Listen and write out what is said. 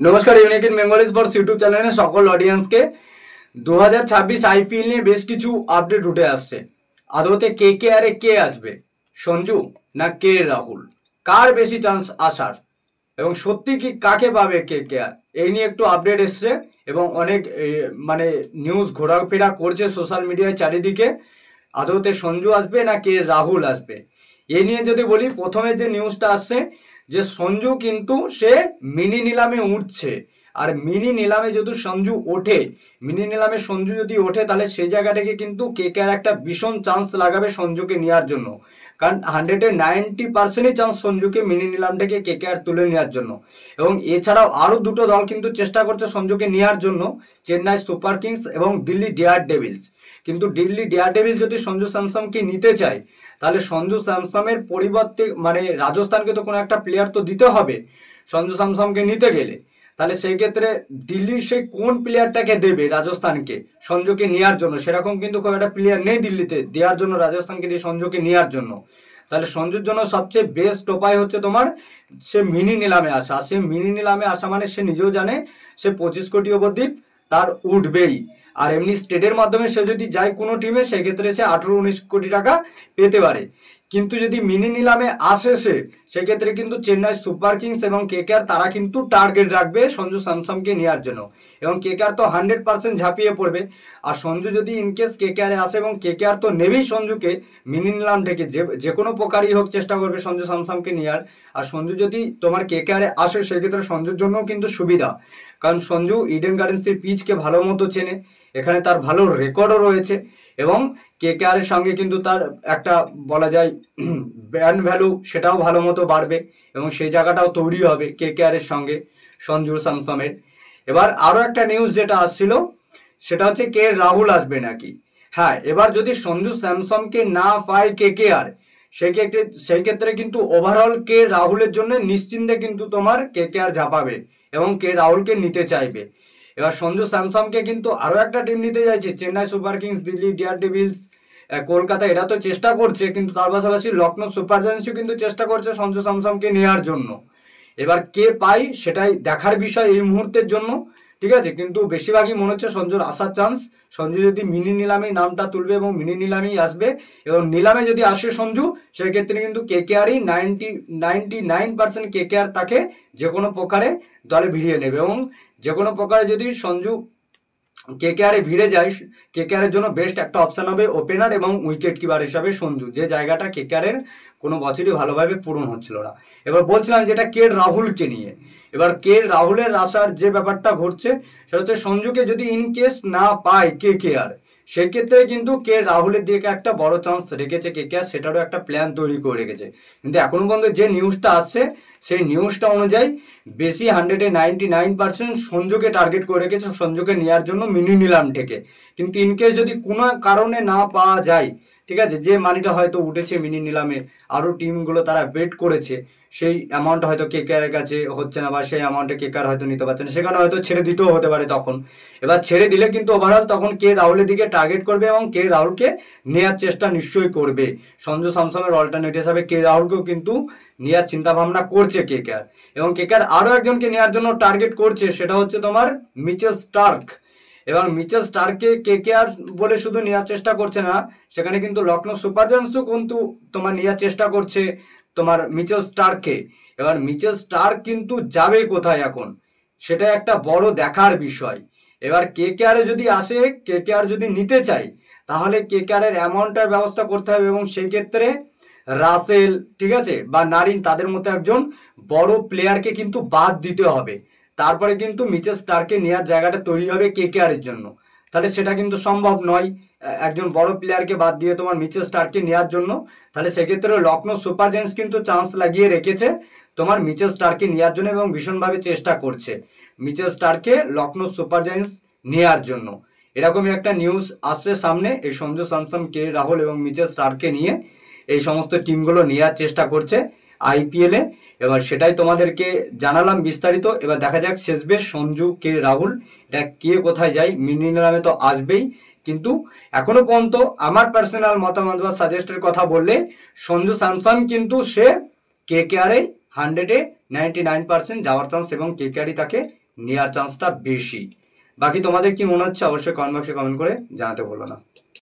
নমস্কার, unique in Bengali sports YouTube চ্যানেলে সকল অডিয়েন্সকে 2026 আইপিএল নিয়ে বেশ কিছু আপডেট উঠে আসছে। আদৌতে কেকেআর এ কে আসবে, সঞ্জু না কে রাহুল, কার বেশি চান্স আসার এবং সত্যি কি কাকে পাবে কেকেআর, এই নিয়ে একটু আপডেট এসছে এবং অনেক মানে নিউজ ঘোরাফেরা করছে সোশ্যাল মিডিয়ায় চারিদিকে। আদৌতে সঞ্জু আসবে না কে রাহুল আসবে, এই নিয়ে যদি বলি, প্রথমে যে নিউজটা আসছে যে সঞ্জু কিন্তু সে মিনি নিলামে উঠছে। আর মিনি নিলামে যদি সঞ্জু ওঠে, মিনি নিলামে সঞ্জু যদি ওঠে, তাহলে সেই জায়গা থেকে কিন্তু কেকেআর একটা ভীষণ চান্স লাগাবে সঞ্জুকে নেওয়ার জন্য। কারণ 190% চান্স সঞ্জুকে মিনি নিলাম থেকে কেকেআর তুলে নেওয়ার জন্য। এবং এছাড়াও আরও দুটো দল কিন্তু চেষ্টা করছে সঞ্জুকে নেওয়ার জন্য, চেন্নাই সুপার কিংস এবং দিল্লি ডেয়ার ডেভিলস। কিন্তু দিল্লি ডেয়ার ডেভিলস যদি সঞ্জু স্যামসনকে নিতে চায়, তাহলে সঞ্জু স্যামসনের পরিবর্তে মানে রাজস্থানকে তো কোনো একটা প্লেয়ার তো দিতে হবে সঞ্জু স্যামসনকে নিতে গেলে। তাহলে সেই ক্ষেত্রে দিল্লির সেই কোন প্লেয়ারটাকে দেবে রাজস্থানকে সঞ্জুকে নেওয়ার জন্য, সেরকম কিন্তু খুব একটা প্লেয়ার নেই দিল্লিতে দেওয়ার জন্য রাজস্থানকে দিয়ে সঞ্জুকে নেওয়ার জন্য। তাহলে সঞ্জুর জন্য সবচেয়ে বেস্ট উপায় হচ্ছে তোমার সে মিনি নিলামে আসা। সে মিনি নিলামে আসা মানে সে নিজেও জানে সে 25 কোটি অবধি তার উঠবেই। আর এমনি স্টেটের মাধ্যমে সে যদি যায় কোনো টিমে, সেক্ষেত্রে সে 18-19 কোটি টাকা পেতে পারে। কিন্তু যদি মিনি নিলামে আসে সে, সেক্ষেত্রে কিন্তু চেন্নাই সুপার কিংস এবং কেকেআর তারা কিন্তু টার্গেট রাখবে সঞ্জু স্যামসনকে নেওয়ার জন্য। এবং কেকেআর তো 100% ঝাঁপিয়ে পড়বে। আর সঞ্জু যদি ইনকেস কেকেআরে আসে, এবং কেকেআর তো নেবেই সঞ্জুকে মিনি নিলাম থেকে, যে কোনো প্রকারই হোক চেষ্টা করবে সঞ্জু স্যামসনকে নেওয়ার। আর সঞ্জু যদি তোমার কেকেআরে আসে, সেক্ষেত্রে সঞ্জুর জন্যও কিন্তু সুবিধা, কারণ সঞ্জু ইডেন গার্ডেন্সের পিচকে ভালো মতো চেনে, এখানে তার ভালো রেকর্ডও রয়েছে। এবং কেকেআর এর সঙ্গে কিন্তু তার একটা বলা যায় ব্র্যান্ড ভ্যালু, সেটাও ভালো মতো বাড়বে এবং সেই জায়গাটাও তৈরি হবে কেকেআর এর সঙ্গে সঞ্জু স্যামসনের। এবার আরও একটা নিউজ যেটা আসছিল, সেটা হচ্ছে কে রাহুল আসবে নাকি। হ্যাঁ, এবার যদি সঞ্জু স্যামসনকে না পায় কেকেআর, সেই ক্ষেত্রে কিন্তু ওভারঅল কে রাহুলের জন্য নিশ্চিন্তে কিন্তু তোমার কেকেআর ঝাঁপাবে এবং কে রাহুলকে নিতে চাইবে। এবার সঞ্জু স্যামসনকে কিন্তু আরও একটা টিম নিতে চাইছে, Chennai super kings, Delhi daredevils, Kolkata, এরা তো চেষ্টা করছে, কিন্তু তার পাশাপাশি লখনৌ সুপার জায়ান্টসও কিন্তু চেষ্টা করছে সঞ্জু স্যামসনকে নেওয়ার জন্য। এবার কে পাই সেটাই দেখার বিষয় এই মুহূর্তের জন্য, ঠিক আছে। কিন্তু বেশিরভাগই মনে হচ্ছে সঞ্জুর আসার চান্স। সঞ্জু যদি মিনি নিলামে নামটা তুলবে এবং মিনি নিলামেই আসবে, এবং নিলামে যদি আসে সঞ্জু, সেক্ষেত্রে কিন্তু কেকেআরই 99% কেকেআর তাকে যে কোনো প্রকারে দলে ভিড়িয়ে নেবে। এবং যে কোনো প্রকারে যদি সঞ্জু কেকেআরে ভিড়ে যায়, কেকেআরের জন্য বেস্ট একটা অপশন হবে ওপেনার এবং উইকেট কিপার হিসাবে সঞ্জু, যে জায়গাটা কেকেআরের কোনো বছরই ভালোভাবে পূরণ হচ্ছিল না। এবার বলছিলাম যেটা কে রাহুলকে নিয়ে, এবার কে রাহুলের আসার যে ব্যাপারটা ঘটছে, সেটা হচ্ছে সঞ্জুকে যদি ইনকেস না পায় কেকেআর, সেক্ষেত্রে কিন্তু কে রাহুলের দিকে একটা বড় চান্স রেখেছে কেকেআর, সেটারও একটা প্ল্যান তৈরি করে রেখেছে। কিন্তু এখনো পর্যন্ত যে নিউজটা আসছে, সেই নিউজটা অনুযায়ী বেশি 199% সঞ্জুকে টার্গেট করে রেখেছে সঞ্জুকে নেওয়ার জন্য মিনি নিলাম থেকে। কিন্তু ইনকেস যদি কোনো কারণে না পাওয়া যায়, ঠিক আছে, যে মানিটা হয়তো উঠেছে মিনি নিলামে, আরও টিমগুলো তারা বেট করেছে, সেই অ্যামাউন্ট হয়তো কেকেআর এর কাছে হচ্ছে না, বা সেই অ্যামাউন্টে কেকেআর হয়তো নিতে পারছে না, সেখানে হয়তো ছেড়ে দিতেও হতে পারে তখন। এবার ছেড়ে দিলে কিন্তু ওভারঅল তখন কে রাহুলের দিকে টার্গেট করবে এবং কে রাহুলকে নেওয়ার চেষ্টা নিশ্চয়ই করবে। সঞ্জু স্যামসনের অল্টারনেট হিসাবে কে রাহুলকেও কিন্তু নেওয়ার চিন্তা ভাবনা করছে কেকেআর। এবং কেকেআর আরও একজনকে নেওয়ার জন্য টার্গেট করছে, সেটা হচ্ছে তোমার মিচেল স্টার্ক। এবং মিচেল স্টার্ককে কেকেআর বলে শুধু নেওয়ার চেষ্টা করছে না, সেখানে কিন্তু লখনৌ সুপার জায়ান্টসও কিন্তু তোমার নেওয়ার চেষ্টা করছে তোমার মিচেল স্টার্ককে। এবার মিচেল স্টার্ক কিন্তু যাবে কোথায় এখন, সেটা একটা বড় দেখার বিষয়। এবার কেকেআরে যদি আসে, কেকেআর যদি নিতে চাই, তাহলে কেকেআরের অ্যামাউন্টের ব্যবস্থা করতে হবে এবং সেই ক্ষেত্রে রাসেল, ঠিক আছে, বা নারিন, তাদের মতো একজন বড় প্লেয়ারকে কিন্তু বাদ দিতে হবে। তারপরে কিন্তু মিচেল স্টার্ককে নেওয়ার জায়গাটা তৈরি হবে কেকেআর এর জন্য। তাহলে সেটা কিন্তু সম্ভব নয় একজন বড় প্লেয়ারকে বাদ দিয়ে তোমার মিচেল স্টার্ককে নেওয়ার জন্য। তাহলে সেক্ষেত্রে লখনৌ সুপার জায়ান্টস কিন্তু চান্স লাগিয়ে রেখেছে তোমার মিচেল স্টার্ককে নেওয়ার জন্য এবং ভীষণভাবে চেষ্টা করছে মিচেল স্টার্ককে লখনৌ সুপার জায়ান্টস নেওয়ার জন্য। এরকমই একটা নিউজ আসছে সামনে, এই সঞ্জু স্যামসন, কে রাহুল এবং মিচেল স্টার্ককে নিয়ে এই সমস্ত টিমগুলো নেওয়ার চেষ্টা করছে আইপিএলে। এবার সেটাই তোমাদেরকে জানালাম বিস্তারিত। এবার দেখা যাক শেষবেশ সঞ্জু, কে রাহুল, এটা কে কোথায় যায়। মিনি নিলামে তো আসবেই, কিন্তু এখনো পর্যন্ত আমার পার্সোনাল মতামত বা সাজেস্টের কথা বললে, সঞ্জু স্যামসন কিন্তু সে কেকেআরে 199% যাওয়ার চান্স এবং কেকেআরই তাকে নেওয়ার চান্সটা বেশি। বাকি তোমাদের কি মনে হচ্ছে অবশ্যই কমেন্ট বক্সে কমেন্ট করে জানাতে ভুলো না।